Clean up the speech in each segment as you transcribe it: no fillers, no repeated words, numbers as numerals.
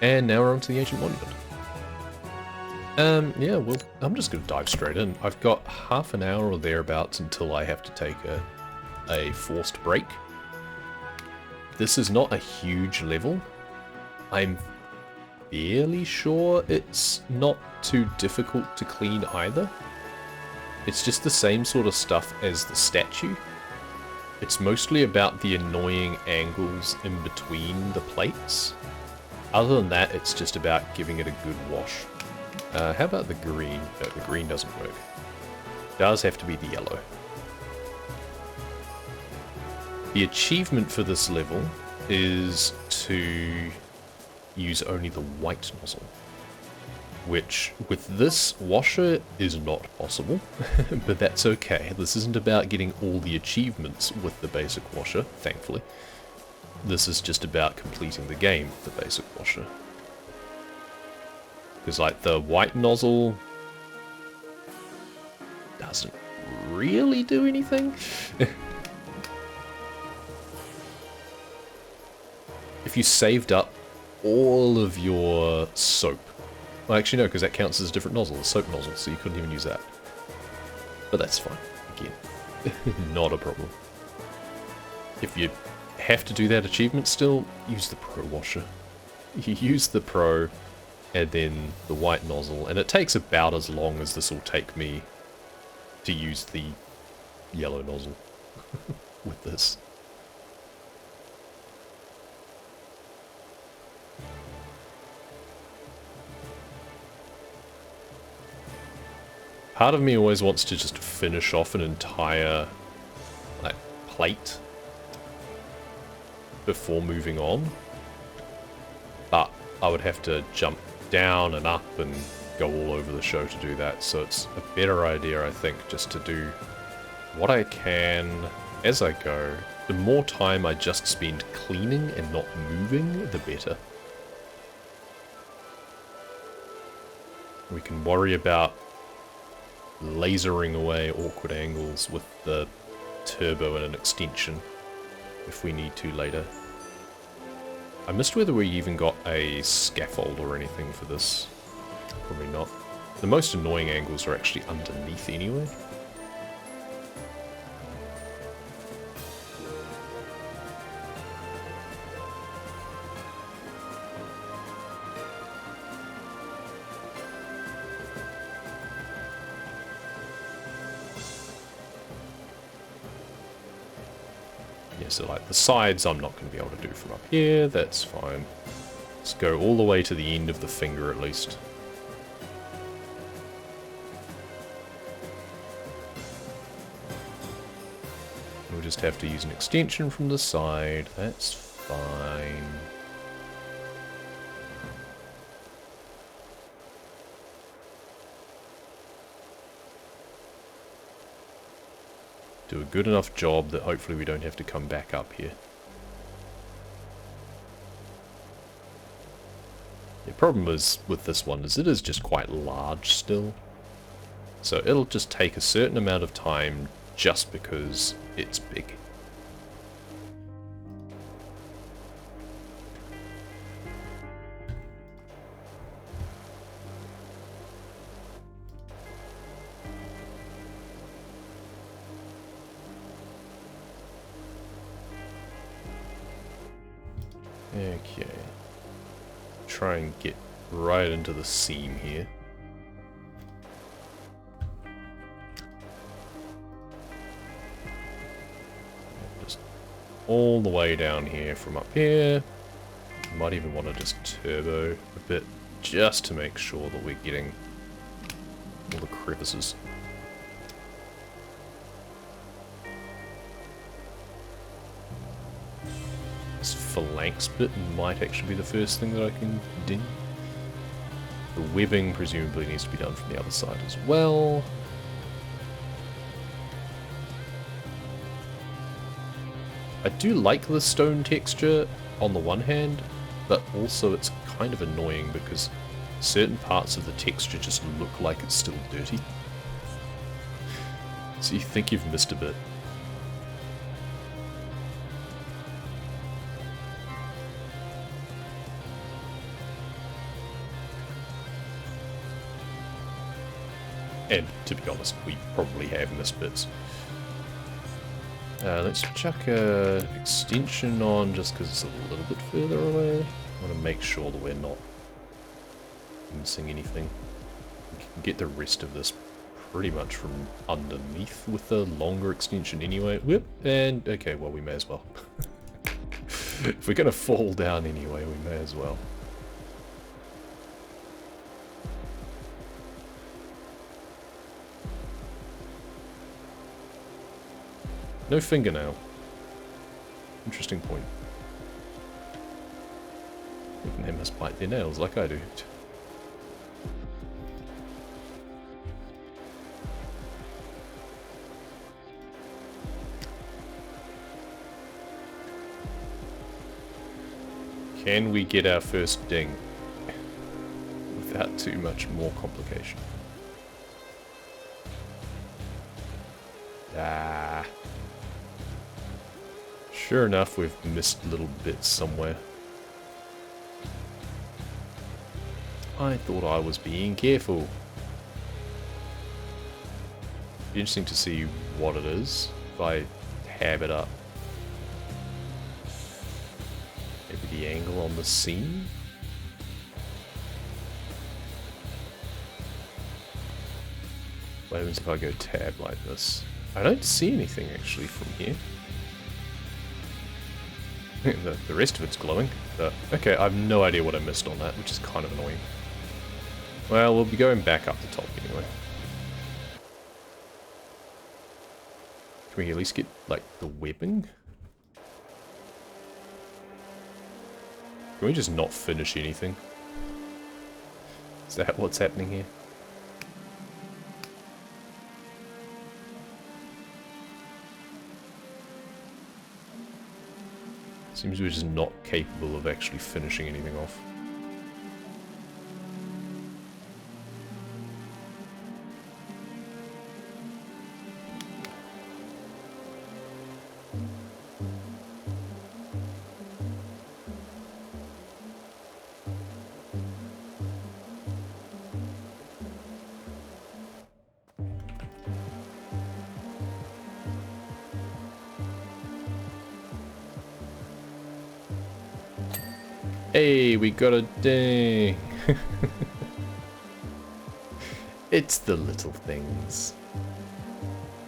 And now we're on to the Ancient Monument. Yeah, well, I'm just going to dive straight in. I've got half an hour or thereabouts until I have to take a forced break. This is not a huge level. I'm fairly sure it's not too difficult to clean either. It's just the same sort of stuff as the statue. It's mostly about the annoying angles in between the plates. Other than that, it's just about giving it a good wash. How about the green? No, the green doesn't work. It does have to be the yellow. The achievement for this level is to use only the white nozzle, which with this washer is not possible, but that's okay. This isn't about getting all the achievements with the basic washer, thankfully. This is just about completing the game with the basic washer. Because like the white nozzle doesn't really do anything. If you saved up all of your soap, well actually no, because that counts as a different nozzle, a soap nozzle, so you couldn't even use that. But that's fine, again, not a problem. If you have to do that achievement still, use the Pro washer. You use the Pro and then the white nozzle, and it takes about as long as this will take me to use the yellow nozzle with this. Part of me always wants to just finish off an entire like plate before moving on, but I would have to jump down and up and go all over the show to do that, so it's a better idea, I think, just to do what I can as I go. The more time I just spend cleaning and not moving, the better. We can worry about lasering away awkward angles with the turbo and an extension if we need to later. I missed whether we even got a scaffold or anything for this. Probably not. The most annoying angles are actually underneath anyway. So like the sides I'm not going to be able to do from up here, that's fine. Let's go all the way to the end of the finger at least. We'll just have to use an extension from the side, that's fine. Do a good enough job that hopefully we don't have to come back up here. The problem is with this one is it is just quite large still. So it'll just take a certain amount of time just because it's big. Okay, try and get right into the seam here. Just all the way down here from up here. Might even want to just turbo a bit just to make sure that we're getting all the crevices. This phalanx bit might actually be the first thing that I can do. The webbing presumably needs to be done from the other side as well. I do like the stone texture on the one hand, but also it's kind of annoying because certain parts of the texture just look like it's still dirty. So you think you've missed a bit. And to be honest, we probably have missed bits. Let's chuck a extension on just because it's a little bit further away. I want to make sure that we're not missing anything. We can get the rest of this pretty much from underneath with the longer extension anyway. Whoop, and okay, well, we may as well. If we're going to fall down anyway, we may as well. No fingernail. Interesting point. Even they must bite their nails like I do. Can we get our first ding without too much more complication? Ah. Sure enough, we've missed little bits somewhere. I thought I was being careful. Be interesting to see what it is if I have it up. Maybe the angle on the seam? What happens if I go tab like this? I don't see anything actually from here. The rest of it's glowing, but okay, I have no idea what I missed on that, which is kind of annoying. Well, we'll be going back up the top anyway. Can we at least get, like, the webbing? Can we just not finish anything? Is that what's happening here? Seems we're just not capable of actually finishing anything off. Hey, we got a ding! It's the little things.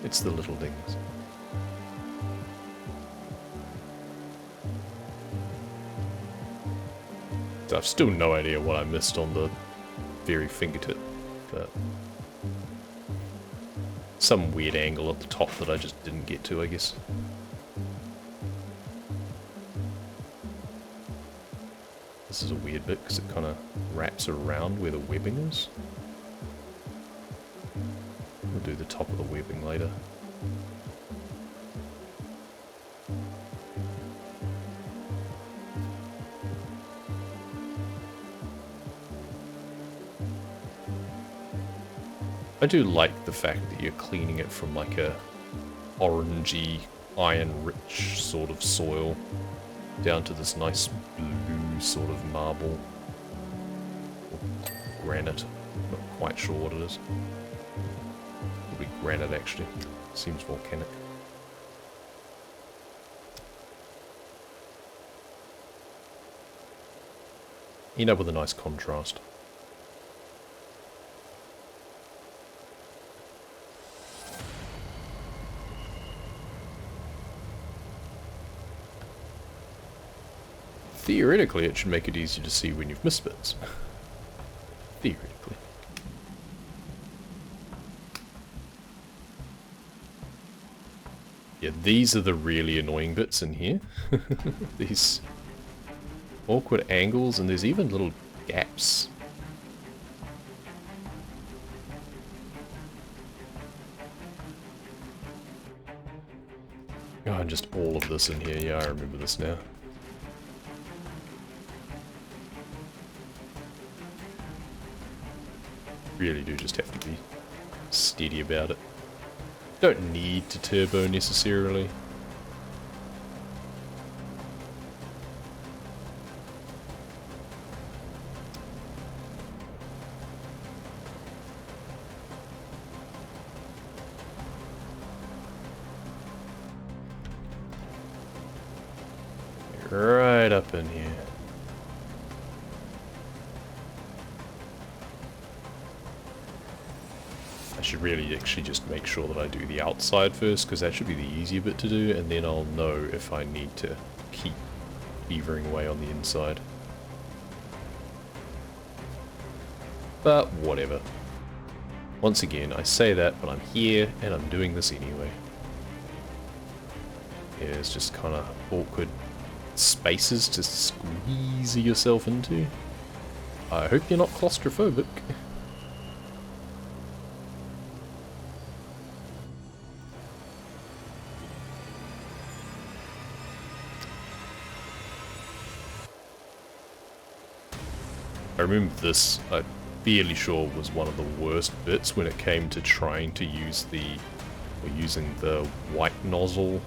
It's the little things. So I've still no idea what I missed on the very fingertip, but some weird angle at the top that I just didn't get to, I guess. This is a weird bit because it kind of wraps around where the webbing is. We'll do the top of the webbing later. I do like the fact that you're cleaning it from like a orangey, iron-rich sort of soil down to this nice blue sort of marble or granite. Not quite sure what it is. Probably granite actually. Seems volcanic. End up with a nice contrast. Theoretically, it should make it easier to see when you've missed bits. Theoretically. Yeah, these are the really annoying bits in here. These awkward angles, and there's even little gaps. Oh, and just all of this in here. Yeah, I remember this now. Really do just have to be steady about it. Don't need to turbo necessarily. Right up in here. I should really actually just make sure that I do the outside first, because that should be the easier bit to do, and then I'll know if I need to keep beavering away on the inside. But whatever. Once again, I say that, but I'm here, and I'm doing this anyway. Yeah, it's just kind of awkward spaces to squeeze yourself into. I hope you're not claustrophobic. I remember this, I'm fairly sure, was one of the worst bits when it came to trying to use using the white nozzle.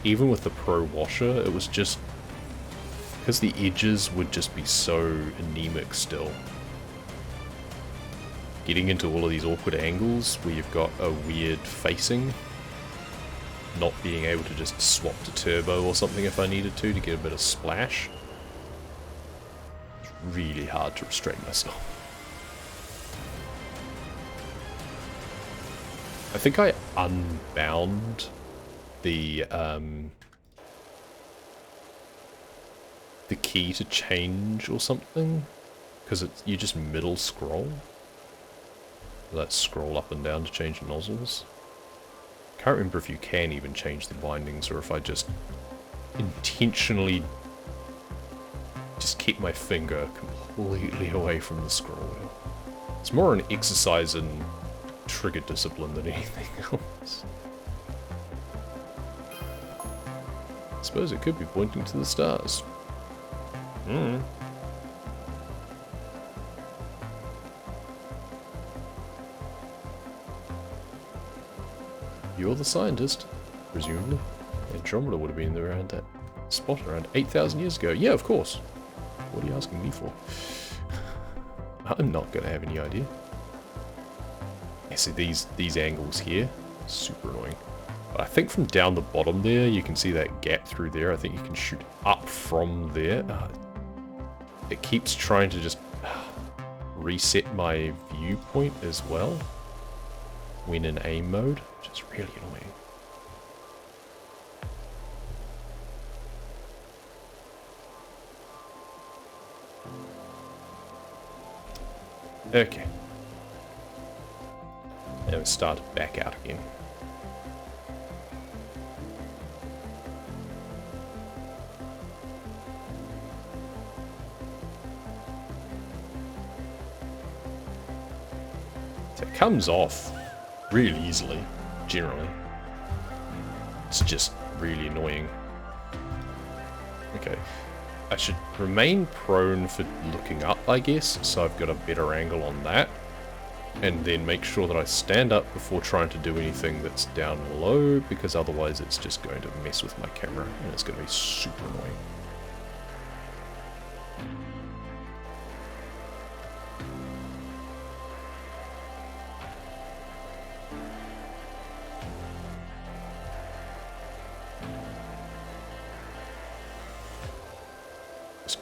Even with the Pro Washer, it was just, because the edges would just be so anemic still. Getting into all of these awkward angles where you've got a weird facing, not being able to just swap to turbo or something if I needed to get a bit of splash. Really hard to restrain myself. I think I unbound the key to change or something, because you just middle scroll. Let's scroll up and down to change nozzles. Can't remember if you can even change the bindings or if I just intentionally just keep my finger completely away from the scroll wheel. It's more an exercise in trigger discipline than anything else. I suppose it could be pointing to the stars. You're the scientist, presumably. Andromeda would have been around that spot around 8,000 years ago. Yeah, of course. What are you asking me for? I'm not going to have any idea. Yeah, see these angles here, super annoying. But I think from down the bottom there, you can see that gap through there. I think you can shoot up from there. It keeps trying to just reset my viewpoint as well when in aim mode, which is really annoying. Okay. Now we start back out again. So it comes off really easily, generally. It's just really annoying. Okay. I should remain prone for looking up, I guess, so I've got a better angle on that. And then make sure that I stand up before trying to do anything that's down low, because otherwise it's just going to mess with my camera, and it's going to be super annoying.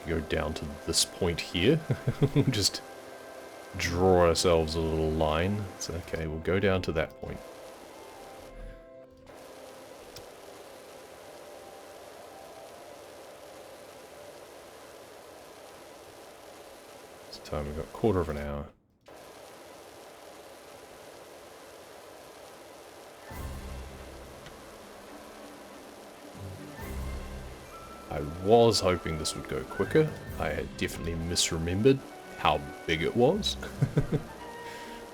Go down to this point here. Just draw ourselves a little line. It's okay, we'll go down to that point. This time we've got a quarter of an hour. I was hoping this would go quicker. I had definitely misremembered how big it was.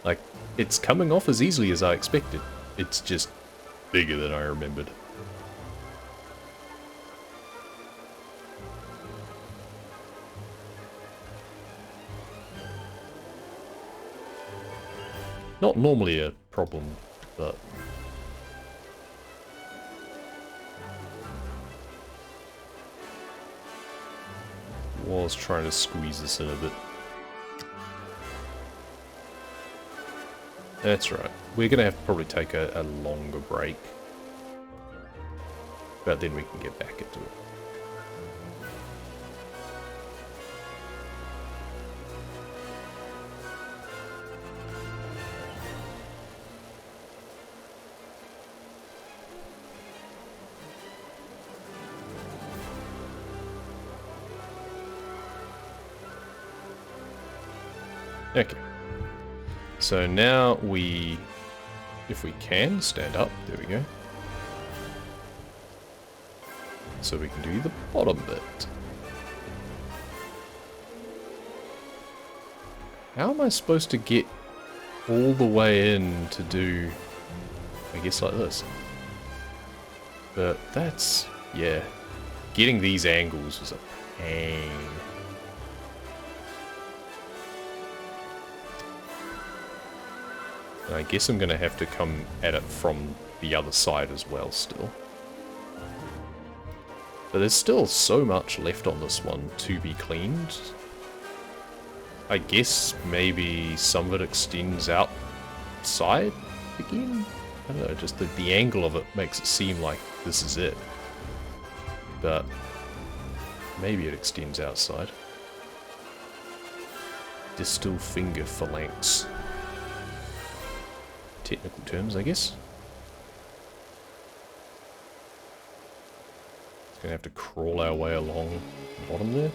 Like, it's coming off as easily as I expected. It's just bigger than I remembered. Not normally a problem, but was trying to squeeze this in a bit. That's right. We're going to have to probably take a longer break. But then we can get back into it. Okay. So now we, if we can, stand up. There we go. So we can do the bottom bit. How am I supposed to get all the way in to do, I guess, like this? But that's, yeah. Getting these angles was a pain. And I guess I'm going to have to come at it from the other side as well still. But there's still so much left on this one to be cleaned. I guess maybe some of it extends outside again? I don't know, just the angle of it makes it seem like this is it. But maybe it extends outside. Distal finger phalanx. Technical terms, I guess. Gonna have to crawl our way along the bottom there.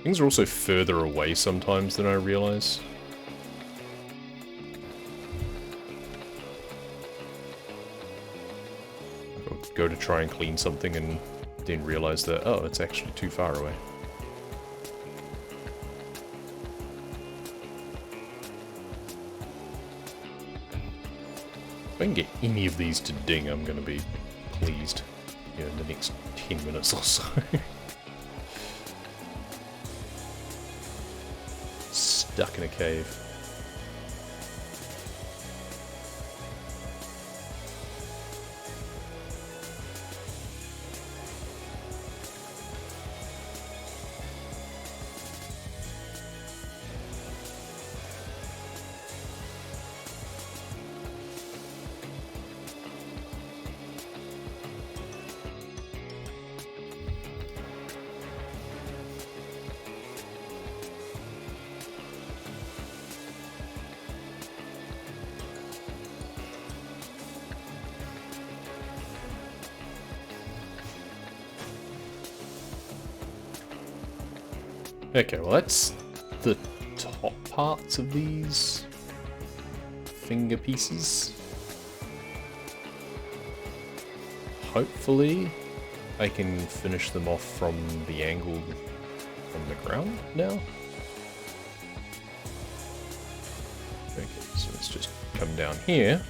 Things are also further away sometimes than I realize. I'll go to try and clean something and then realize that, oh, it's actually too far away. If I can get any of these to ding, I'm going to be pleased, you know, in the next 10 minutes or so. Stuck in a cave. Okay, well that's the top parts of these finger pieces. Hopefully I can finish them off from the angle from the ground now. Okay, so let's just come down here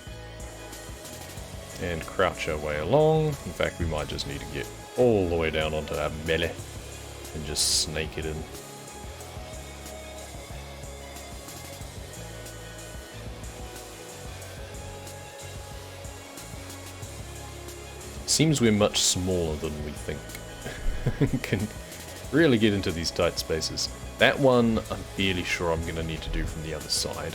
and crouch our way along. In fact, we might just need to get all the way down onto that belly and just snake it in. Seems we're much smaller than we think. Can really get into these tight spaces. That one, I'm fairly sure I'm going to need to do from the other side.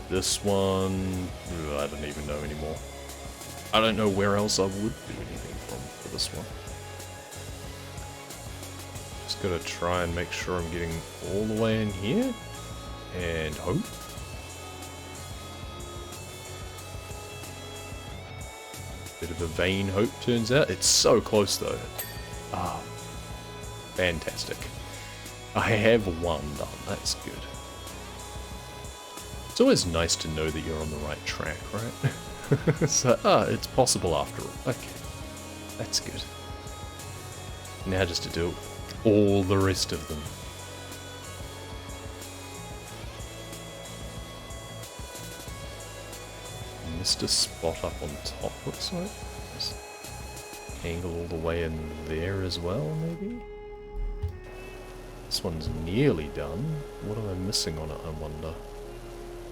This one, I don't even know anymore. I don't know where else I would do anything from for this one. Just got to try and make sure I'm getting all the way in here. And hope. Bit of a vain hope, turns out. It's so close, though. Ah, fantastic. I have one done. That's good. It's always nice to know that you're on the right track, right? So, it's possible after all. Okay. That's good. Now just to do all the rest of them. Missed a spot up on top, looks like. Just angle all the way in there as well, maybe? This one's nearly done. What am I missing on it, I wonder?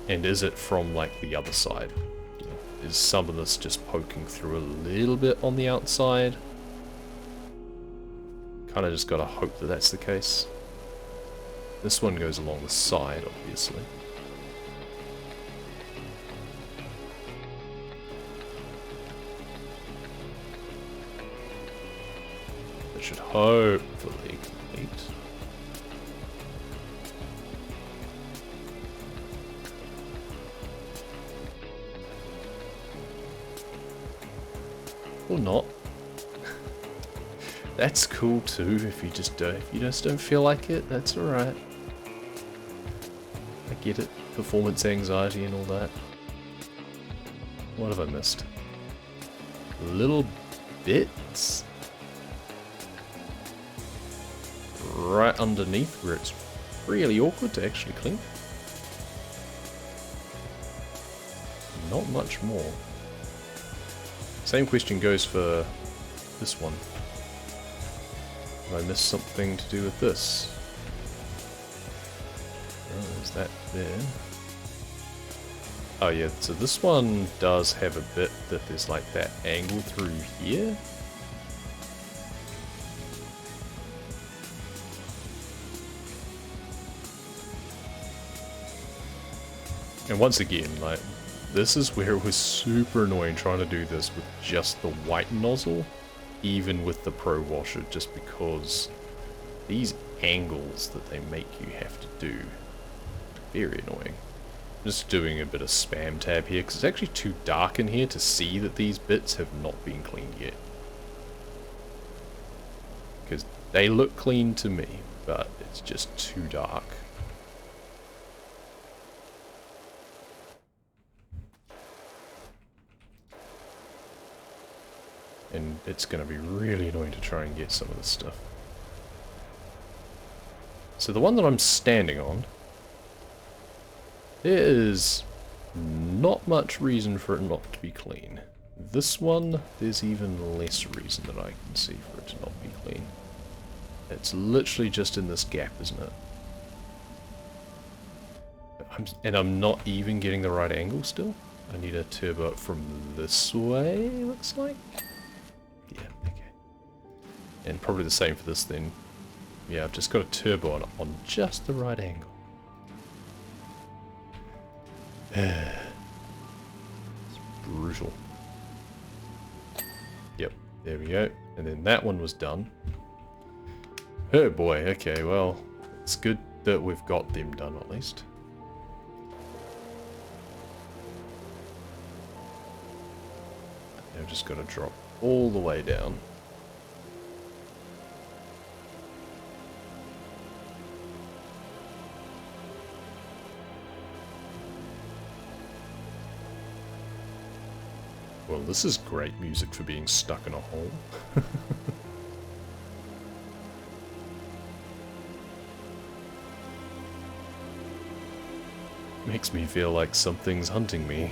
And is it from, like, the other side? You know, is some of this just poking through a little bit on the outside? Kind of just gotta hope that that's the case. This one goes along the side, obviously. Should hopefully complete. Or not. That's cool too, if you just don't feel like it, that's alright. I get it. Performance anxiety and all that. What have I missed? Little bits? Right underneath where it's really awkward to actually clean. Not much more. Same question goes for this one. Have I missed something to do with this? Oh, there's that there. Oh yeah, so this one does have a bit that there's like that angle through here. And once again, like, this is where it was super annoying trying to do this with just the white nozzle, even with the PowerWash, just because these angles that they make you have to do, very annoying. I'm just doing a bit of spam tab here, because it's actually too dark in here to see that these bits have not been cleaned yet. Because they look clean to me, but it's just too dark. And it's going to be really annoying to try and get some of this stuff. So the one that I'm standing on, there is not much reason for it not to be clean. This one, there's even less reason that I can see for it to not be clean. It's literally just in this gap, isn't it? I'm not even getting the right angle still. I need a turbo from this way, looks like. Yeah, okay. And probably the same for this then. Yeah, I've just got a turbo on just the right angle. It's brutal. Yep, there we go. And then that one was done. Oh boy, okay, well, it's good that we've got them done at least. I've just got to drop all the way down. Well, this is great music for being stuck in a hole. Makes me feel like something's hunting me.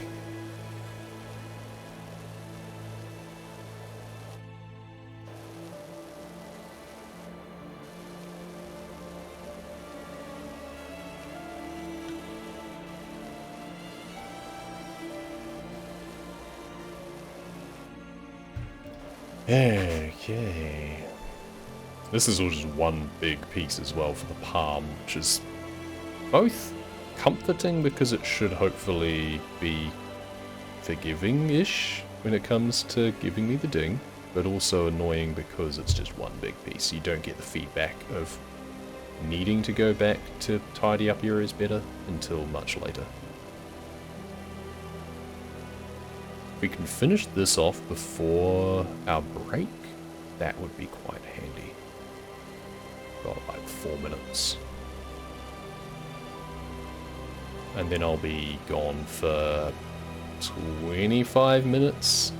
Okay. This is all just one big piece as well for the palm, which is both comforting because it should hopefully be forgiving-ish when it comes to giving me the ding, but also annoying because it's just one big piece. You don't get the feedback of needing to go back to tidy up areas better until much later. If we can finish this off before our break, that would be quite handy. Got like 4 minutes. And then I'll be gone for 25 minutes,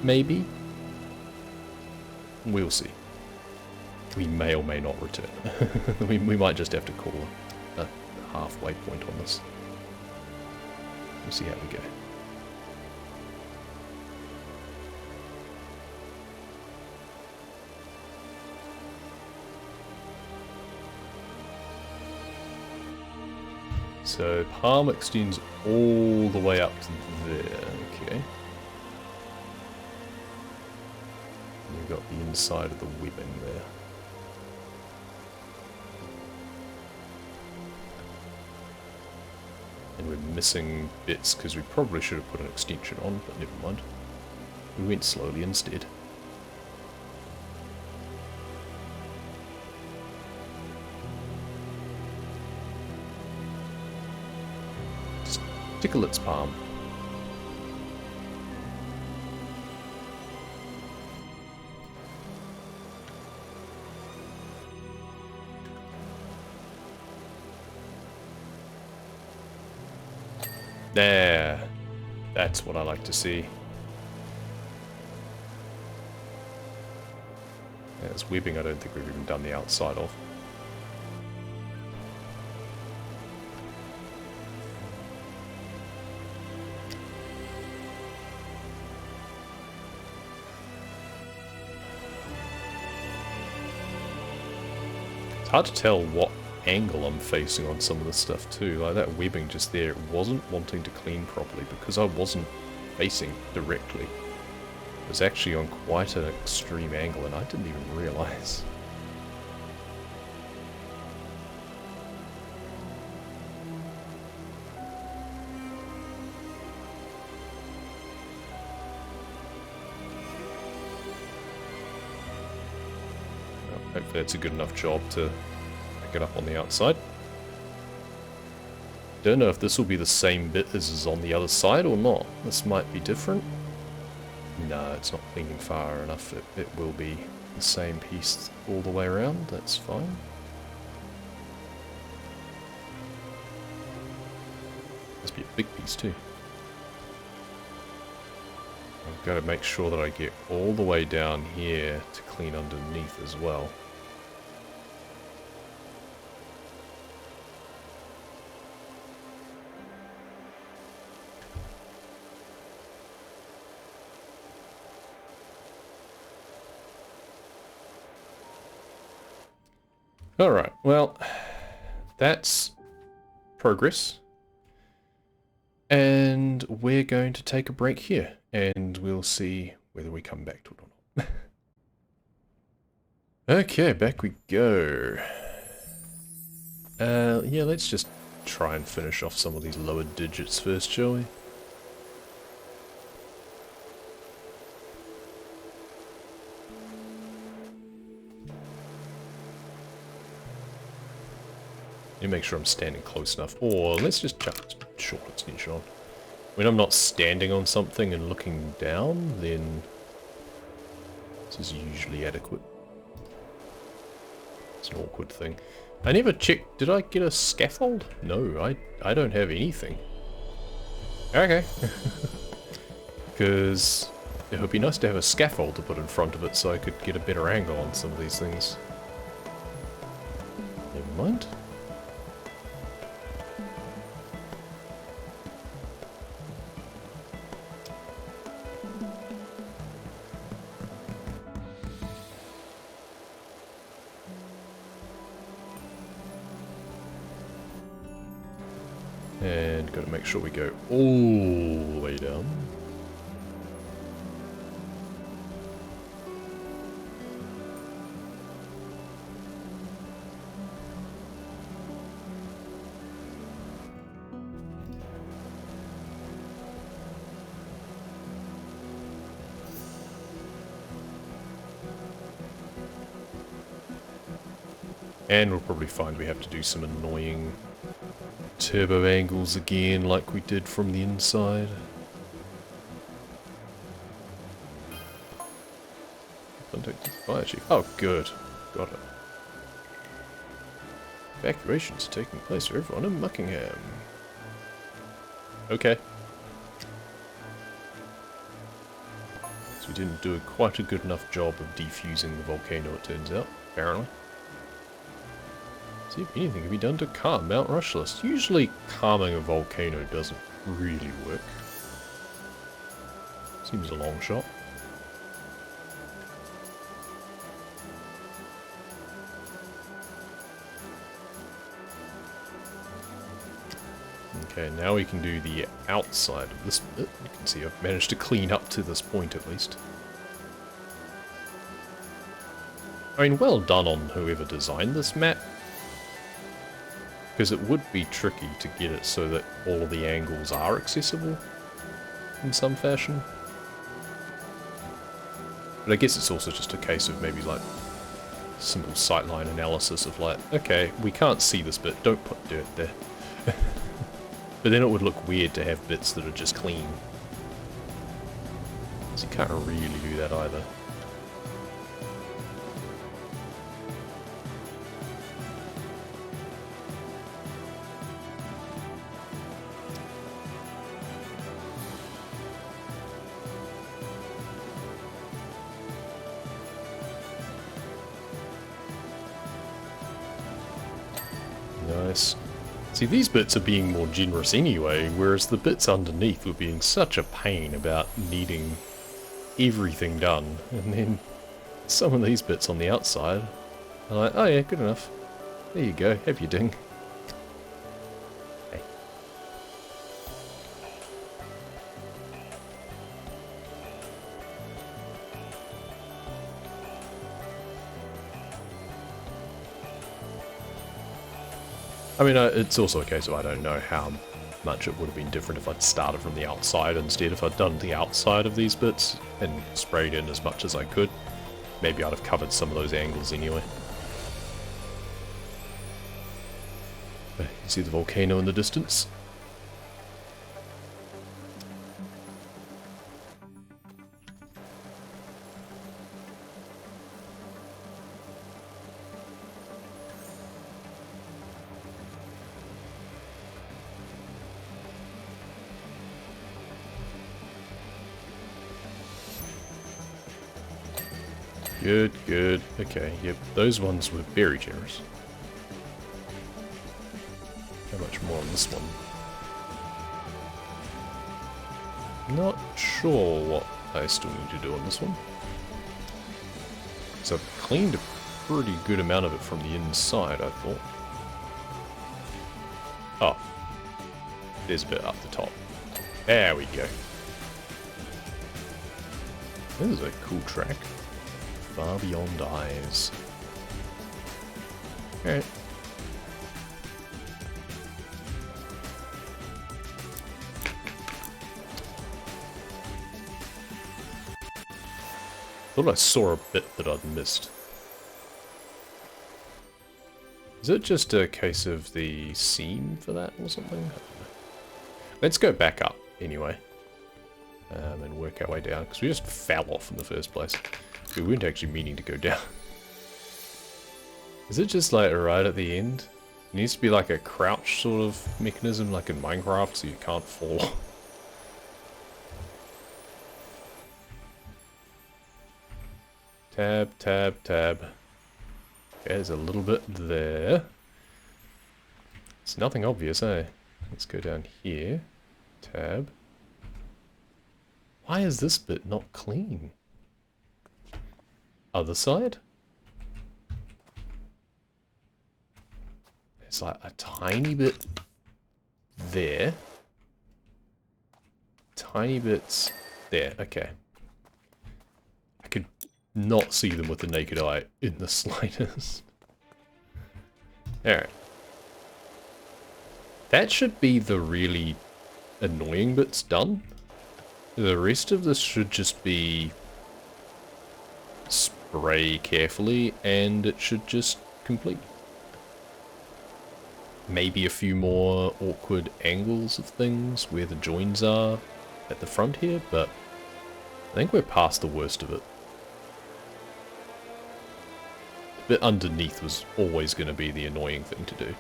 maybe? We'll see. We may or may not return. we might just have to call a halfway point on this. We'll see how we go. So palm extends all the way up to there, okay. And we've got the inside of the webbing there. And we're missing bits because we probably should have put an extension on, but never mind. We went slowly instead. Tickle its palm. There. That's what I like to see. Yeah, this webbing I don't think we've even done the outside of. It's hard to tell what angle I'm facing on some of the stuff too. Like that webbing just there, it wasn't wanting to clean properly because I wasn't facing directly. It was actually on quite an extreme angle and I didn't even realize. Hopefully that's a good enough job to pick it up on the outside. Don't know if this will be the same bit as is on the other side or not. This might be different. No, it's not cleaning far enough. It will be the same piece all the way around. That's fine. Must be a big piece too. I've got to make sure that I get all the way down here to clean underneath as well. Alright, well, that's progress. And we're going to take a break here, and we'll see whether we come back to it or not. Okay, back we go. Yeah, let's just try and finish off some of these lower digits first, shall we? Let me make sure I'm standing close enough. Or let's just chuck shortcuts niche on. When I'm not standing on something and looking down, then this is usually adequate. It's an awkward thing. I never checked. Did I get a scaffold? No, I don't have anything. Okay. Because it would be nice to have a scaffold to put in front of it so I could get a better angle on some of these things. Never mind. And got to make sure we go all the way down. And we'll probably find we have to do some annoying turbo angles again, like we did from the inside. Contacted fire chief. Oh, good. Got it. Evacuations taking place for everyone in Buckingham. Okay. So we didn't do quite a good enough job of defusing the volcano, it turns out, apparently. See if anything can be done to calm Mount Rushless. Usually calming a volcano doesn't really work. Seems a long shot. Okay, now we can do the outside of this bit. You can see I've managed to clean up to this point at least. I mean, well done on whoever designed this map. Because it would be tricky to get it so that all of the angles are accessible in some fashion. But I guess it's also just a case of maybe like simple sightline analysis of like, okay, we can't see this bit, don't put dirt there. But then it would look weird to have bits that are just clean. So you can't really do that either. nice. See, these bits are being more generous anyway, whereas the bits underneath were being such a pain about needing everything done. And then some of these bits on the outside are like, oh yeah, good enough. There you go, have your ding. Hey. I mean, it's also a case of I don't know how much it would have been different if I'd started from the outside instead. If I'd done the outside of these bits and sprayed in as much as I could, maybe I'd have covered some of those angles anyway. You can see the volcano in the distance. Good, good. Okay, yep, those ones were very generous. How much more on this one? Not sure what I still need to do on this one. So I've cleaned a pretty good amount of it from the inside, I thought. Oh. There's a bit up the top. There we go. This is a cool track. Far Beyond Eyes. Alright. Thought I saw a bit that I'd missed. Is it just a case of the seam for that or something? Let's go back up anyway. And work our way down, because we just fell off in the first place. We weren't actually meaning to go down. Is it just like right at the end? It needs to be like a crouch sort of mechanism like in Minecraft so you can't fall. Tab, tab, tab. Okay, there's a little bit there. It's nothing obvious, eh? Let's go down here. Tab. Why is this bit not clean? Other side? It's like a tiny bit there. Tiny bits there, okay. I could not see them with the naked eye in the slightest. Alright. That should be the really annoying bits done. The rest of this should just be spray carefully and it should just complete. Maybe a few more awkward angles of things where the joins are at the front here, but I think we're past the worst of it. The bit underneath was always going to be the annoying thing to do.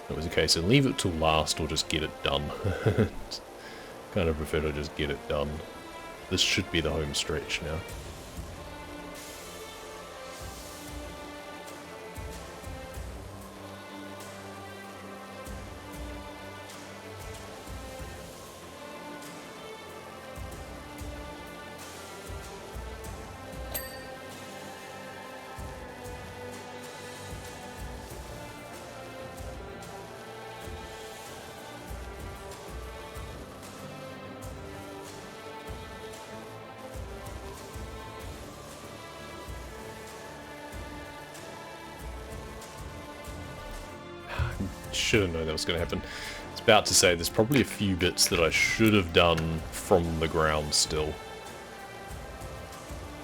It was a case of leave it till last or just get it done. Kind of prefer to just get it done. This should be the home stretch now. Should have known that was going to happen. I was about to say there's probably a few bits that I should have done from the ground still.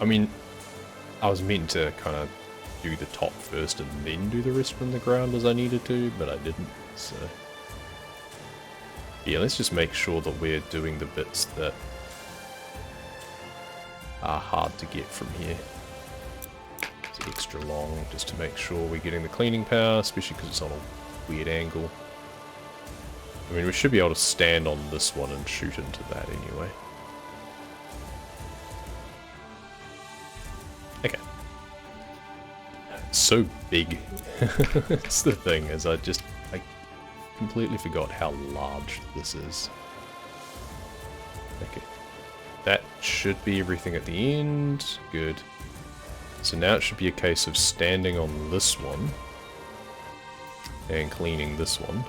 I mean, I was meant to kind of do the top first and then do the rest from the ground as I needed to, but I didn't, so... Yeah, let's just make sure that we're doing the bits that are hard to get from here. It's extra long, just to make sure we're getting the cleaning power, especially because it's on a weird angle. I mean, we should be able to stand on this one and shoot into that anyway. Okay. It's so big. It's the thing, is I completely forgot how large this is. Okay. That should be everything at the end. Good. So now it should be a case of standing on this one and cleaning this one.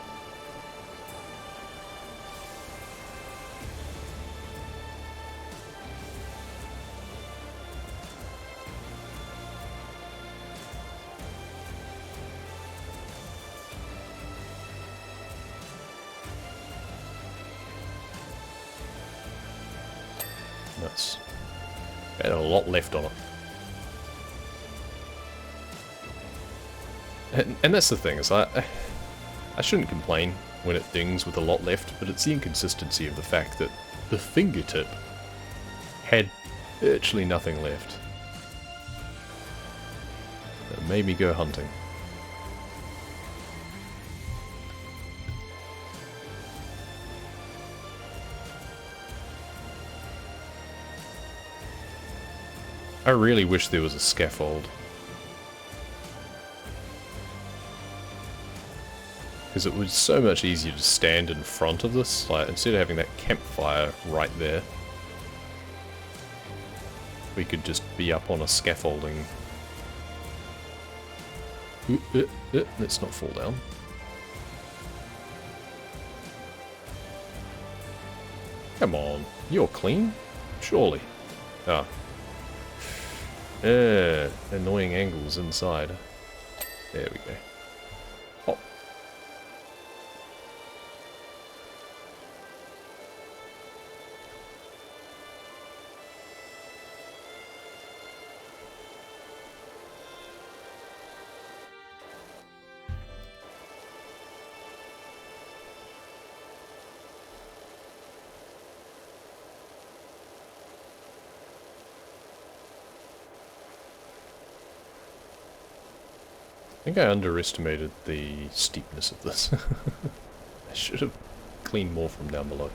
Nice. Had a lot left on it. And that's the thing, is I shouldn't complain when it dings with a lot left, but it's the inconsistency of the fact that the fingertip had virtually nothing left. It made me go hunting. I really wish there was a scaffold. Because it was so much easier to stand in front of this, like instead of having that campfire right there. We could just be up on a scaffolding. Let's not fall down. Come on, you're clean? Surely. Ah. Annoying angles inside. There we go. Pop. I think I underestimated the steepness of this. I should have cleaned more from down below.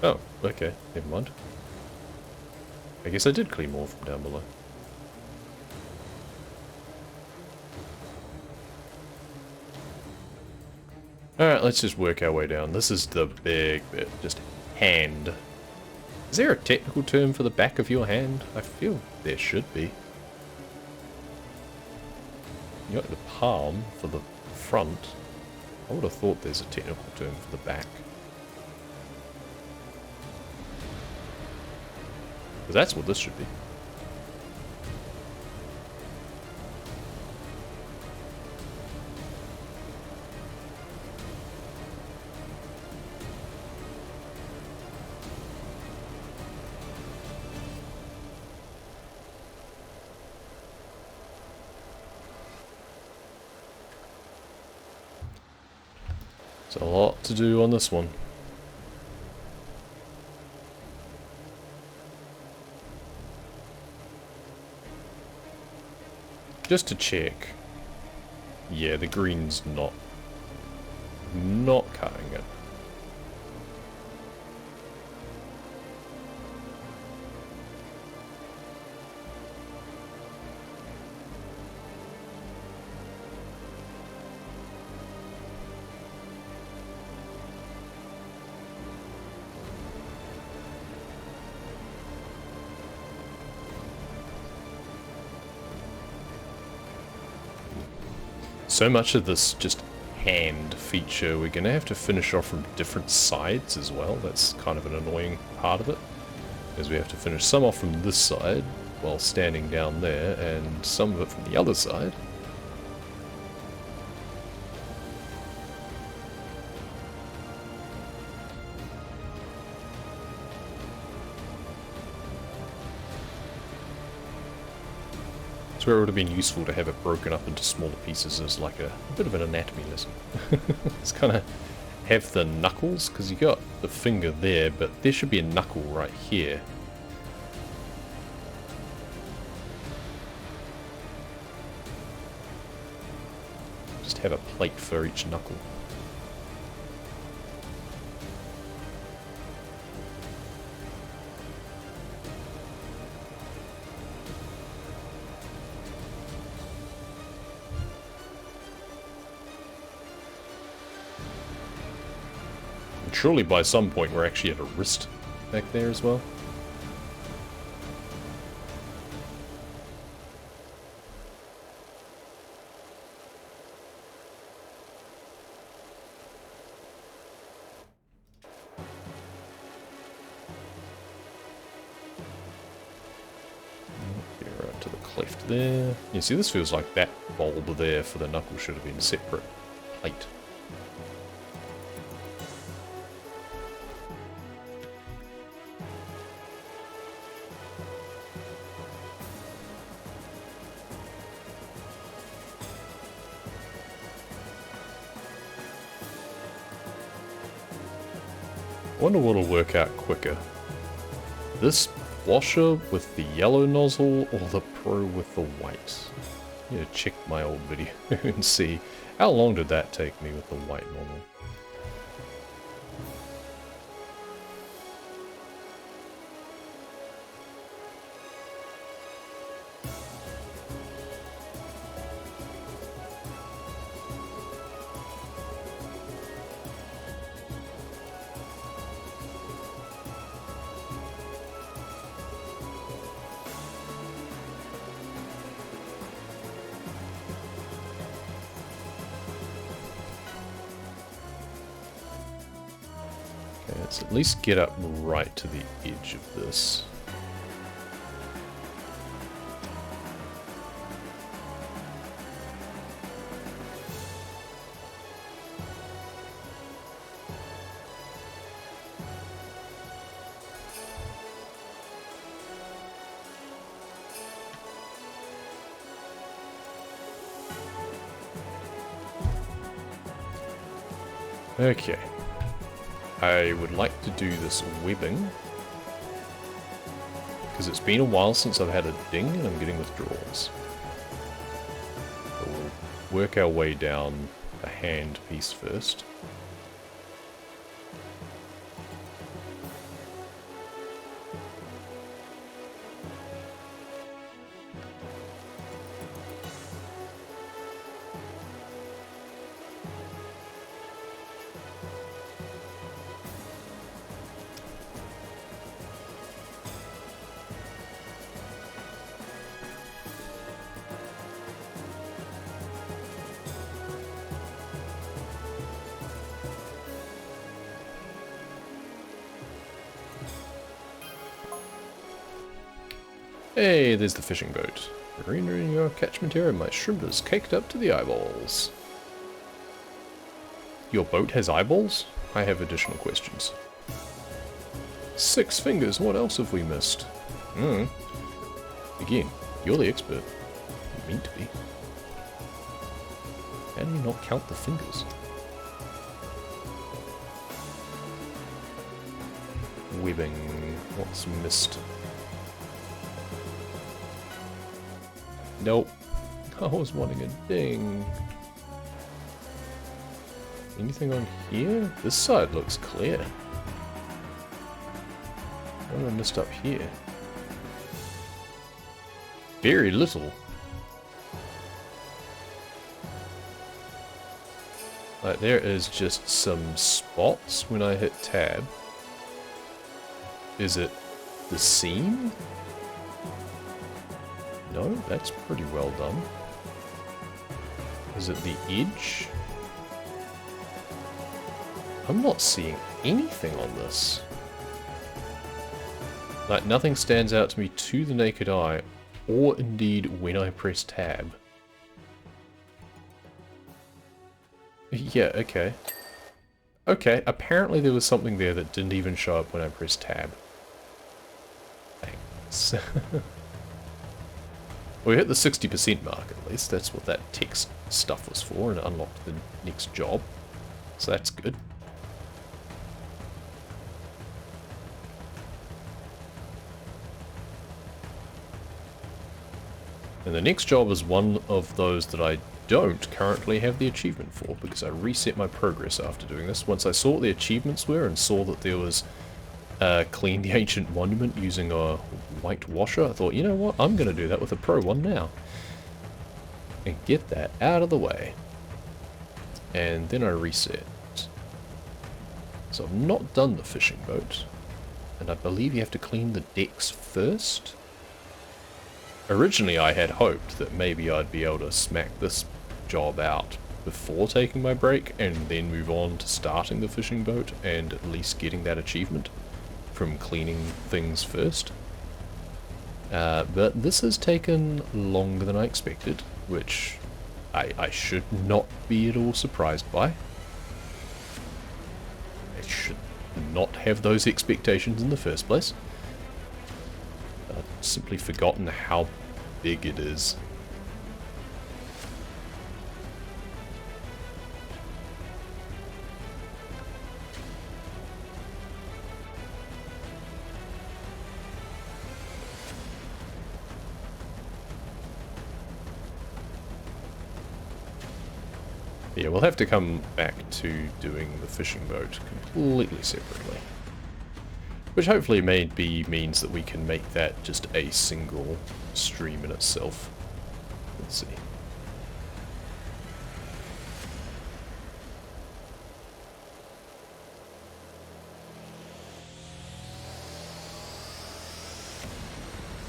Oh, okay, never mind. I guess I did clean more from down below. Alright, let's just work our way down. This is the big bit, just hand. Is there a technical term for the back of your hand? I feel there should be. You got the palm for the front. I would have thought there's a technical term for the back. Because that's what this should be. There's a lot to do on this one. Just to check. Yeah, the green's not cutting it. So much of this just hand feature, we're going to have to finish off from different sides as well. That's kind of an annoying part of it, because we have to finish some off from this side while standing down there, and some of it from the other side. So it would have been useful to have it broken up into smaller pieces as like a bit of an anatomy lesson. It's kind of have the knuckles, because you got the finger there, but there should be a knuckle right here. Just have a plate for each knuckle. Surely by some point we're actually at a wrist back there as well. Right to the cleft there. You see, this feels like that bulb there for the knuckle should have been a separate plate. I wonder what'll work out quicker. This washer with the yellow nozzle or the Pro with the white? I'm gonna check my old video and see how long did that take me with the white nozzle. Let's at least get up right to the edge of this. Okay. I would like to do this webbing, because it's been a while since I've had a ding and I'm getting withdrawals. So we'll work our way down the hand piece first. Hey, there's the fishing boat. Marina in your catchment area, my shrimp is caked up to the eyeballs. Your boat has eyeballs? I have additional questions. 6 fingers, what else have we missed? Again, you're the expert. You mean to be. How do you not count the fingers? Webbing, what's missed? Nope. I was wanting a ding. Anything on here? This side looks clear. What have I missed up here? Very little. Like, there is just some spots when I hit tab. Is it the seam? No, that's pretty well done. Is it the edge? I'm not seeing anything on this. Like, nothing stands out to me to the naked eye, or indeed when I press tab. Yeah, okay. Okay, apparently there was something there that didn't even show up when I pressed tab. Thanks. We hit the 60% mark at least. That's what that text stuff was for, and it unlocked the next job. So that's good. And the next job is one of those that I don't currently have the achievement for, because I reset my progress after doing this. Once I saw what the achievements were and saw that there was clean the ancient monument using a white washer, I thought, you know what, I'm going to do that with a Pro one now. And get that out of the way. And then I reset. So I've not done the fishing boat, and I believe you have to clean the decks first. Originally I had hoped that maybe I'd be able to smack this job out before taking my break and then move on to starting the fishing boat and at least getting that achievement from cleaning things first. But this has taken longer than I expected, which I should not be at all surprised by. I should not have those expectations in the first place. I've simply forgotten how big it is. Yeah, we'll have to come back to doing the fishing boat completely separately. Which hopefully maybe means that we can make that just a single stream in itself. Let's see.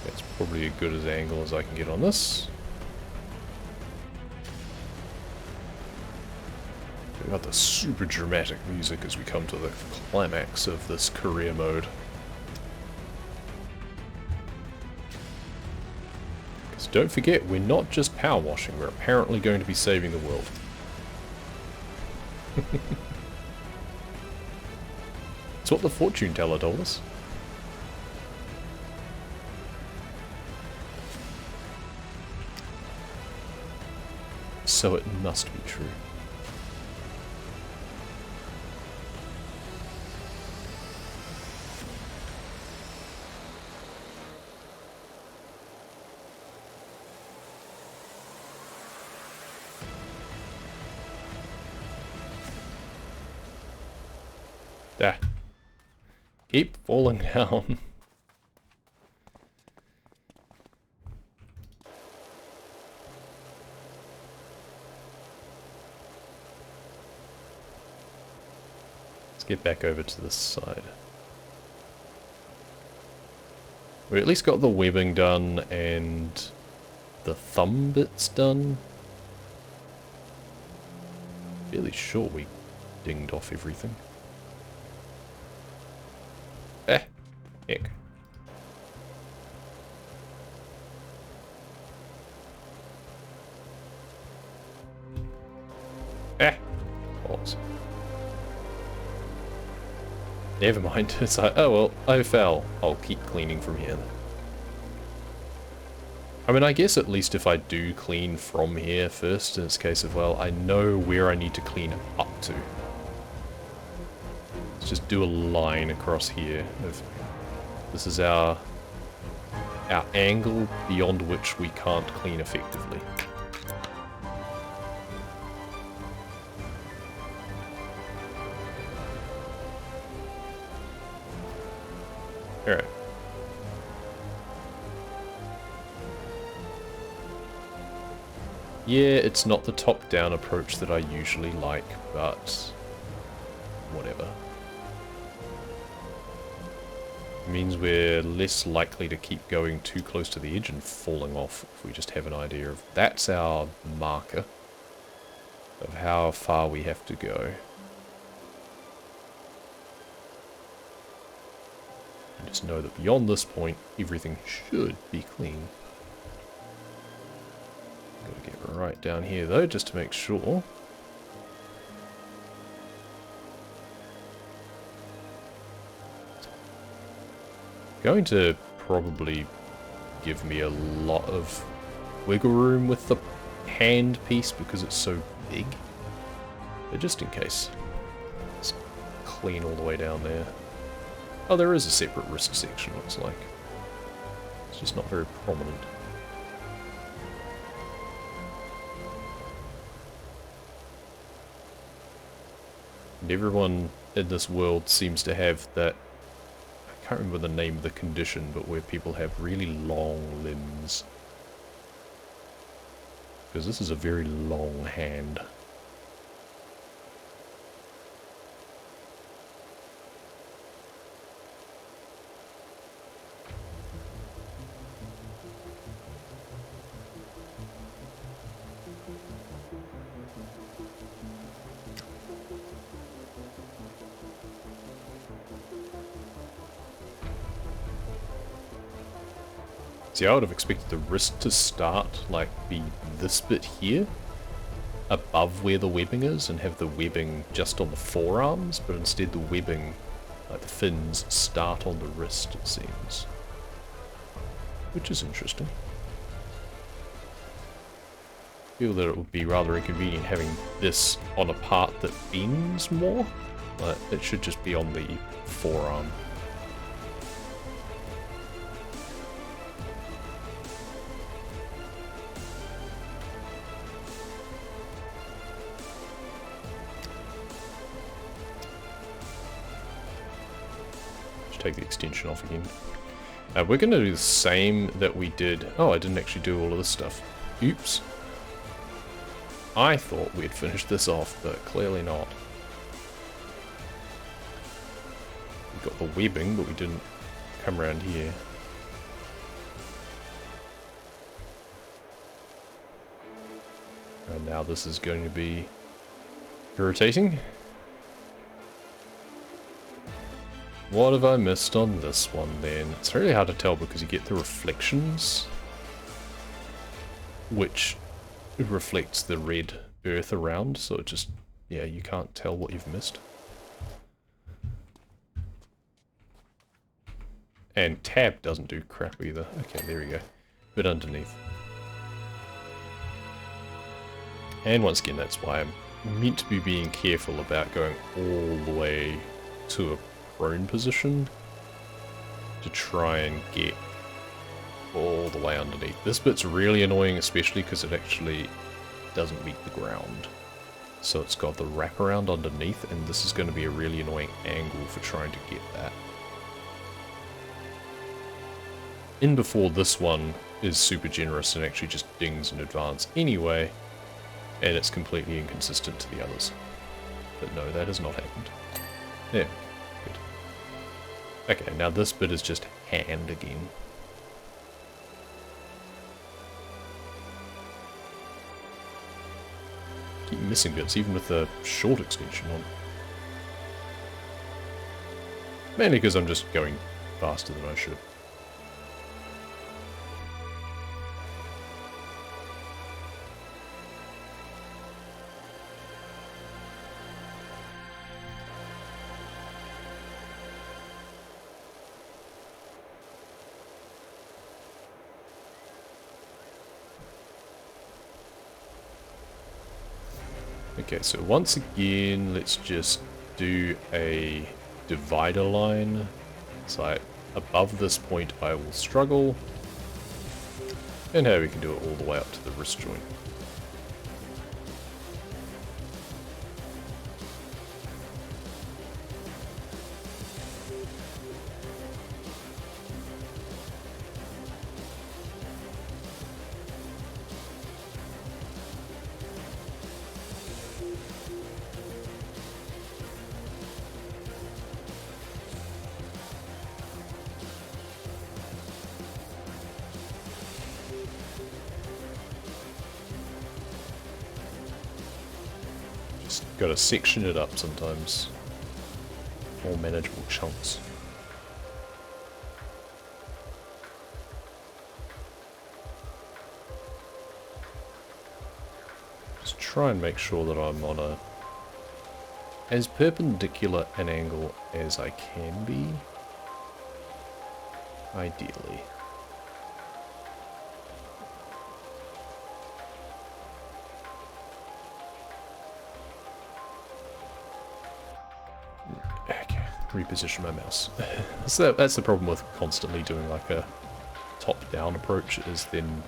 That's probably as good as angle as I can get on this. We've got the super dramatic music as we come to the climax of this career mode. Because don't forget, we're not just power washing, we're apparently going to be saving the world. That's what the fortune teller told us. So it must be true. There. Keep falling down. Let's get back over to this side. We at least got the webbing done and the thumb bits done. Fairly sure we dinged off everything. Heck. Balls. Never mind. It's like, oh well, I fell. I'll keep cleaning from here. I mean, I guess at least if I do clean from here first, in this case of, well, I know where I need to clean up to. Let's just do a line across here of... This is our angle beyond which we can't clean effectively. Alright. Yeah, it's not the top-down approach that I usually like, but whatever. Means we're less likely to keep going too close to the edge and falling off if we just have an idea of... That's our marker of how far we have to go. And just know that beyond this point, everything should be clean. Gotta get right down here though, just to make sure. Going to probably give me a lot of wiggle room with the hand piece because it's so big. But just in case. It's clean all the way down there. Oh, there is a separate wrist section, looks like. It's just not very prominent. And everyone in this world seems to have that... I can't remember the name of the condition, but where people have really long limbs. Because this is a very long hand. See, I would have expected the wrist to start, like, be this bit here, above where the webbing is, and have the webbing just on the forearms, but instead the webbing, like the fins, start on the wrist, it seems. Which is interesting. I feel that it would be rather inconvenient having this on a part that bends more. Like, it should just be on the forearm. Take the extension off again. We're going to do the same that we did. Oh, I didn't actually do all of this stuff. Oops. I thought we'd finished this off, but clearly not. We got the webbing, but we didn't come around here. And now this is going to be irritating. What have I missed on this one then? It's really hard to tell because you get the reflections, which reflects the red earth around, so it just, yeah, you can't tell what you've missed. And tab doesn't do crap either. Okay, there we go. Bit underneath. And once again, that's why I'm meant to be being careful about going all the way to a prone position to try and get all the way underneath. This bit's really annoying, especially because it actually doesn't meet the ground. So it's got the wraparound underneath, and this is going to be a really annoying angle for trying to get that. In before this one is super generous and actually just dings in advance anyway, and it's completely inconsistent to the others. But no, that has not happened. There. Good. Okay, now this bit is just hand again. Keep missing bits, even with the short extension on. Mainly because I'm just going faster than I should. Okay, so once again, let's just do a divider line. So above this point I will struggle. And here we can do it all the way up to the wrist joint. Gotta section it up sometimes. More manageable chunks. Just try and make sure that I'm on a as perpendicular an angle as I can be. Ideally. Reposition my mouse. So that's the problem with constantly doing like a top-down approach, is then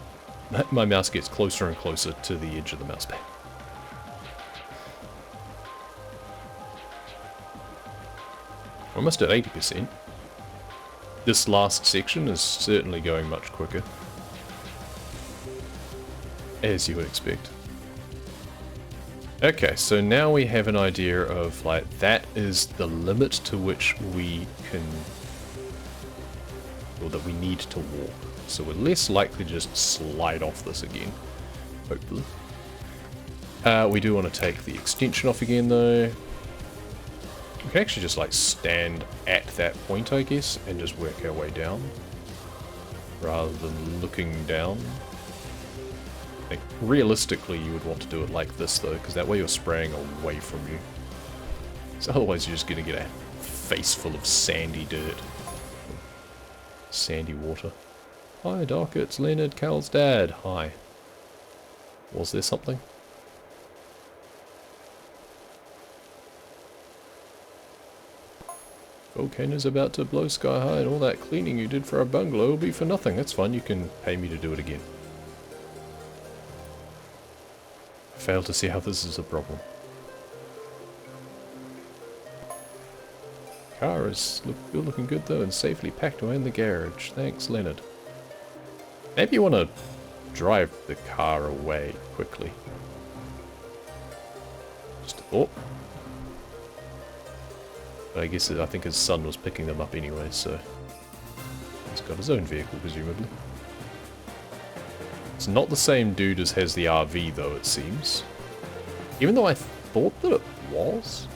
my mouse gets closer and closer to the edge of the mouse pad. Almost at 80%. This last section is certainly going much quicker, as you would expect. Okay, so now we have an idea of, like, that is the limit to which we can, or that we need to walk. So we're less likely to just slide off this again, hopefully. We do want to take the extension off again, though. We can actually just, like, stand at that point, I guess, and just work our way down. rather than looking down. Like, realistically, you would want to do it like this though, because that way you're spraying away from you. So otherwise you're just going to get a face full of sandy dirt. Sandy water. Hi Doc, it's Leonard, Cal's dad. Hi. Was there something? Volcano's about to blow sky high and all that cleaning you did for our bungalow will be for nothing. That's fine, you can pay me to do it again. I fail to see how this is a problem. Car is still looking good though and safely packed away in the garage. Thanks, Leonard. Maybe you want to drive the car away quickly. Just a thought. But I guess I think his son was picking them up anyway, so he's got his own vehicle, presumably. It's not the same dude as has the RV, though, it seems. Even though I thought that it was.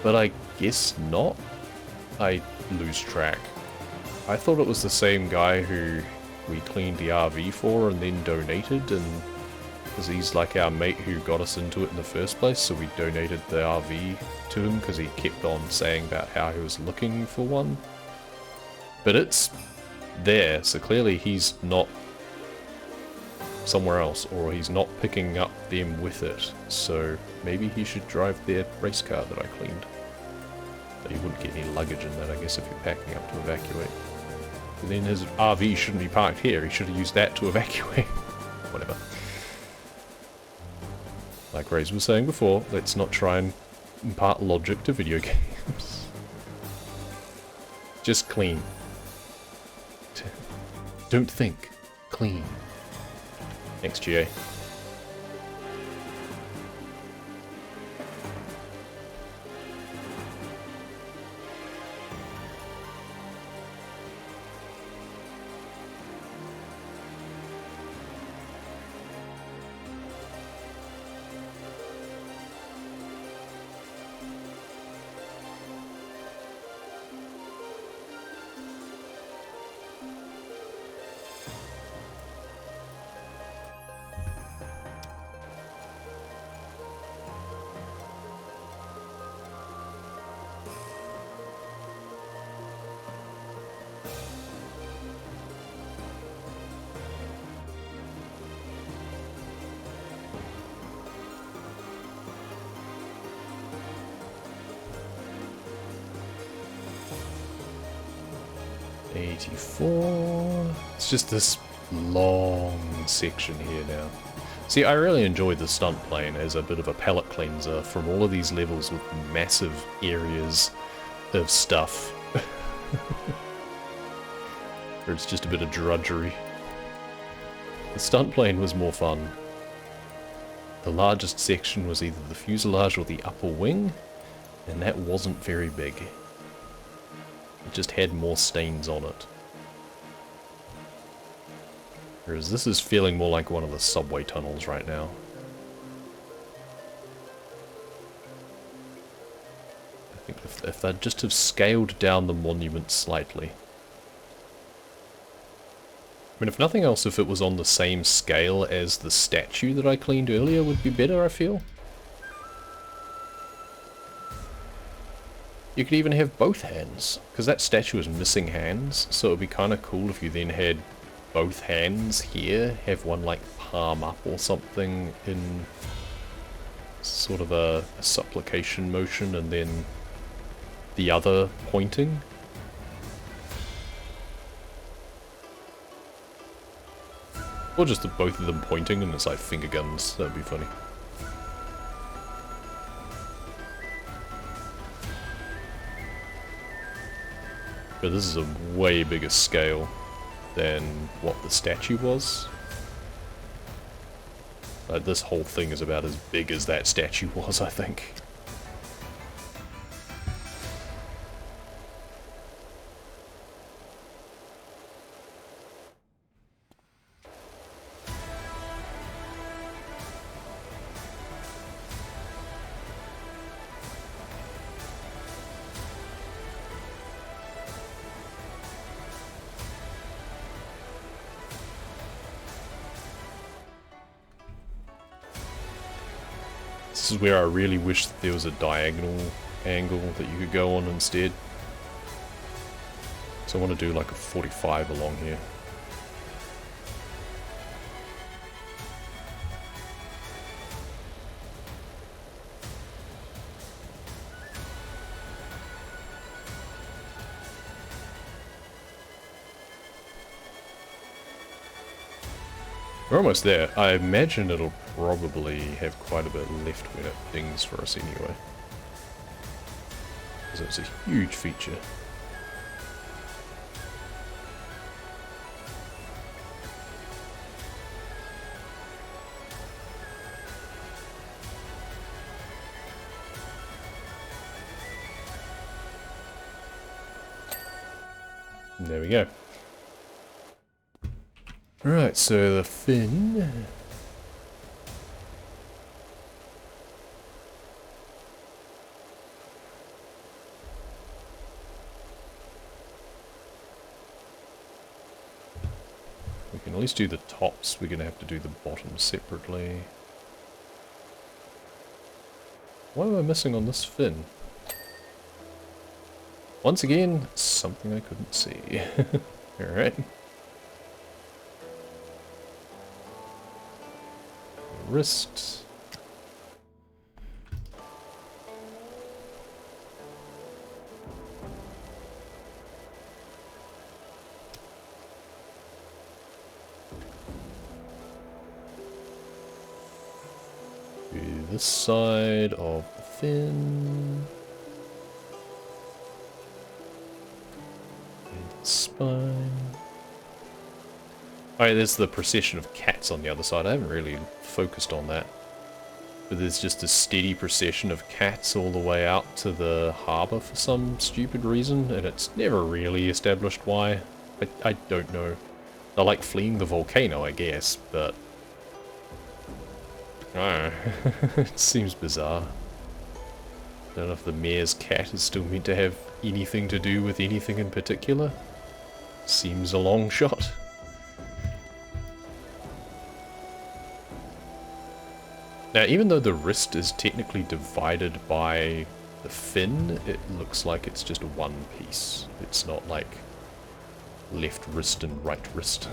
But I guess not. I lose track. I thought it was the same guy who we cleaned the RV for and then donated, and because he's like our mate who got us into it in the first place, so we donated the RV to him because he kept on saying about how he was looking for one. But it's there, so clearly he's not somewhere else, or he's not picking up them with it, so maybe he should drive their race car that I cleaned. But he wouldn't get any luggage in that, I guess, if you're packing up to evacuate. And then his RV shouldn't be parked here, he should have used that to evacuate. Whatever. Like Ray's was saying before, let's not try and impart logic to video games. Just clean. Don't think. Clean. Thanks, GA. It's just this long section here now. See, I really enjoyed the stunt plane as a bit of a palette cleanser from all of these levels with massive areas of stuff. Or it's just a bit of drudgery. The stunt plane was more fun. The largest section was either the fuselage or the upper wing, and that wasn't very big. It just had more stains on it. Whereas this is feeling more like one of the subway tunnels right now. I think if they'd just have scaled down the monument slightly. I mean, if nothing else, if it was on the same scale as the statue that I cleaned earlier would be better, I feel. You could even have both hands, because that statue is missing hands, so it would be kind of cool if you then had both hands here, have one like palm up or something in sort of a supplication motion, and then the other pointing. Or just both of them pointing and it's like finger guns, that would be funny. But this is a way bigger scale than what the statue was. Like, this whole thing is about as big as that statue was, I think. This is where I really wish that there was a diagonal angle that you could go on instead. So I want to do like a 45 along here. We're almost there. I imagine it'll probably have quite a bit left when it dings for us anyway. Because it's a huge feature. And there we go. Right, so the fin. We can at least do the tops. We're going to have to do the bottoms separately. What am I missing on this fin? Once again, something I couldn't see. Alright. Wrist. Do this side of the fin. And the spine. Oh, there's the procession of cats on the other side. I haven't really focused on that. But there's just a steady procession of cats all the way out to the harbour for some stupid reason, and it's never really established why. I don't know. They're like fleeing the volcano, I guess, but... I don't know. It seems bizarre. I don't know if the mayor's cat is still meant to have anything to do with anything in particular. Seems a long shot. Now, even though the wrist is technically divided by the fin, it looks like it's just one piece. It's not like left wrist and right wrist.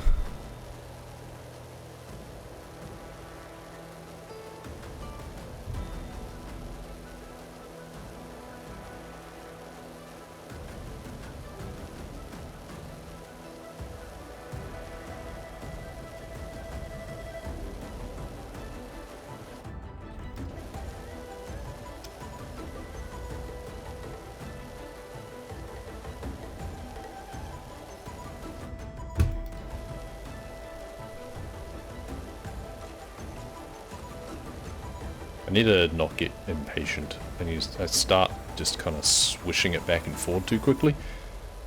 I need to not get impatient. I start just kind of swishing it back and forth too quickly,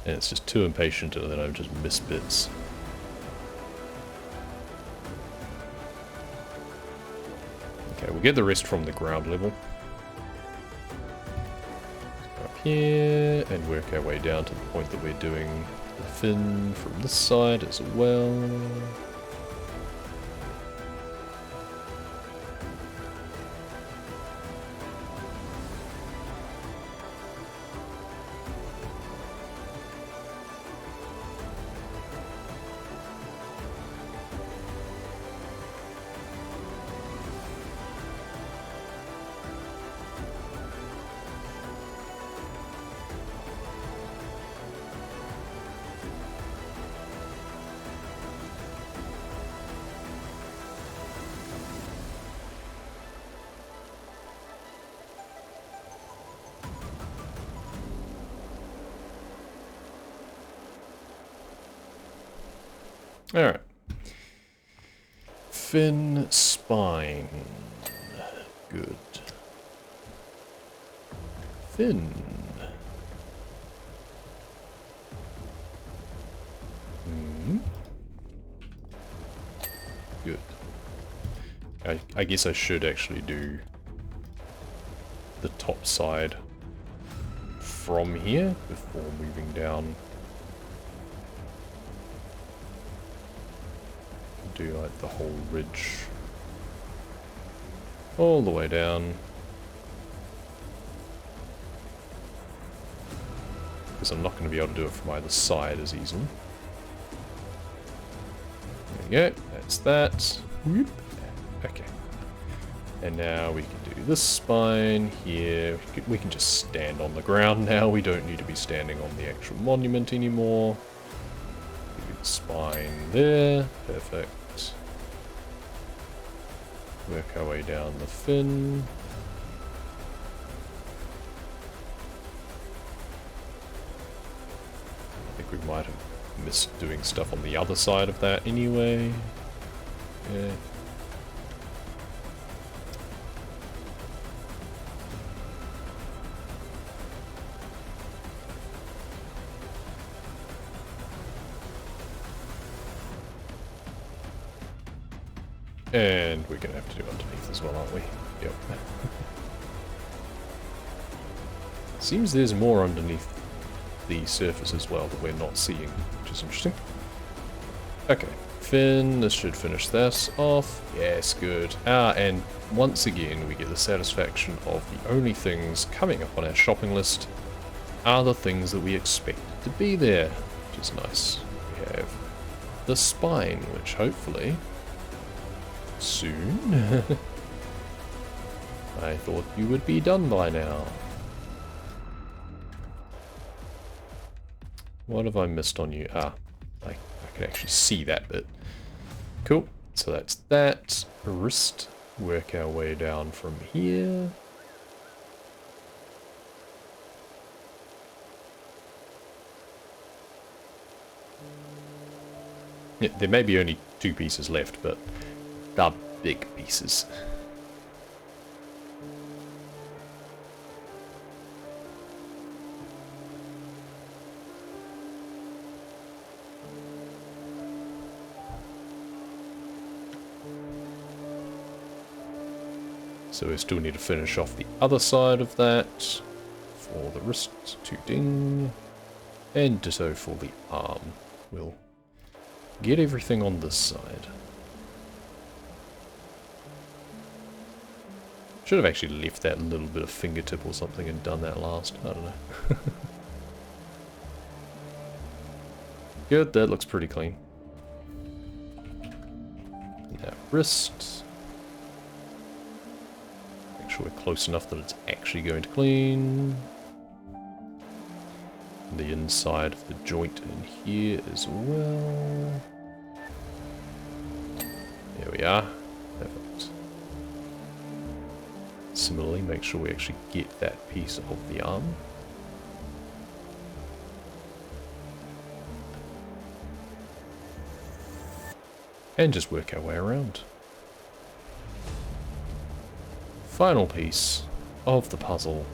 and it's just too impatient, and then I just miss bits. Okay, we'll get the rest from the ground level. Go up here and work our way down to the point that we're doing the fin from this side as well. Alright. Fin spine. Good. Fin. Good. I guess I should actually do the top side from here before moving down. Do like the whole ridge all the way down. because I'm not going to be able to do it from either side as easily. There we go, that's that. Whoop. Okay. And now we can do this spine here. We can just stand on the ground now. We don't need to be standing on the actual monument anymore. Do the spine there. Perfect. Work our way down the fin. I think we might have missed doing stuff on the other side of that anyway. Yeah. And we're going to have to do underneath as well, aren't we? Yep. Seems there's more underneath the surface as well that we're not seeing, which is interesting. Okay, fin, this should finish this off. Yes, good. And once again, we get the satisfaction of the only things coming up on our shopping list are the things that we expected to be there, which is nice. We have the spine, which hopefully soon. I thought you would be done by now. What have I missed on you? I can actually see that bit. Cool. So that's that. Wrist. Work our way down from here. Yeah, there may be only 2 pieces left, but they're big pieces. So we still need to finish off the other side of that for the wrist to ding, and ditto for the arm. We'll get everything on this side. Should have actually left that little bit of fingertip or something and done that last. I don't know. Good, that looks pretty clean. And that wrist. Make sure we're close enough that it's actually going to clean. And the inside of the joint in here as well. There we are. Perfect. Similarly, make sure we actually get that piece of the arm. And just work our way around. Final piece of the puzzle.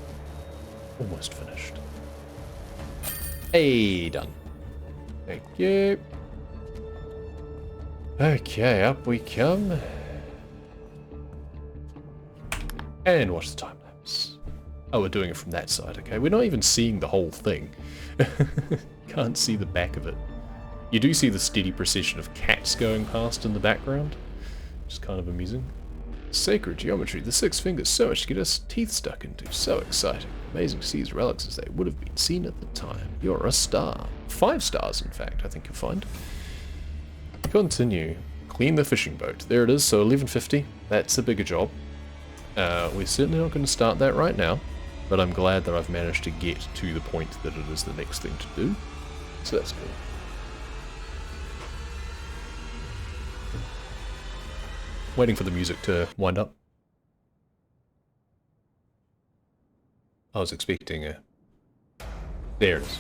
Almost finished. Hey, done. Thank you. Okay, up we come. And watch the time lapse. Oh, we're doing it from that side, okay. We're not even seeing the whole thing. Can't see the back of it. You do see the steady procession of cats going past in the background, which is kind of amusing. Sacred geometry, the 6 fingers, so much to get us teeth stuck into. So exciting. Amazing to see these relics as they would have been seen at the time. You're a star. 5 stars, in fact, I think you'll find. Continue. Clean the fishing boat. There it is, so 1150. That's a bigger job. We're certainly not going to start that right now, but I'm glad that I've managed to get to the point that it is the next thing to do. So that's cool. Waiting for the music to wind up. I was expecting a... There it is.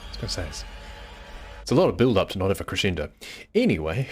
I was going to say, it's a lot of build-up to not have a crescendo. Anyway...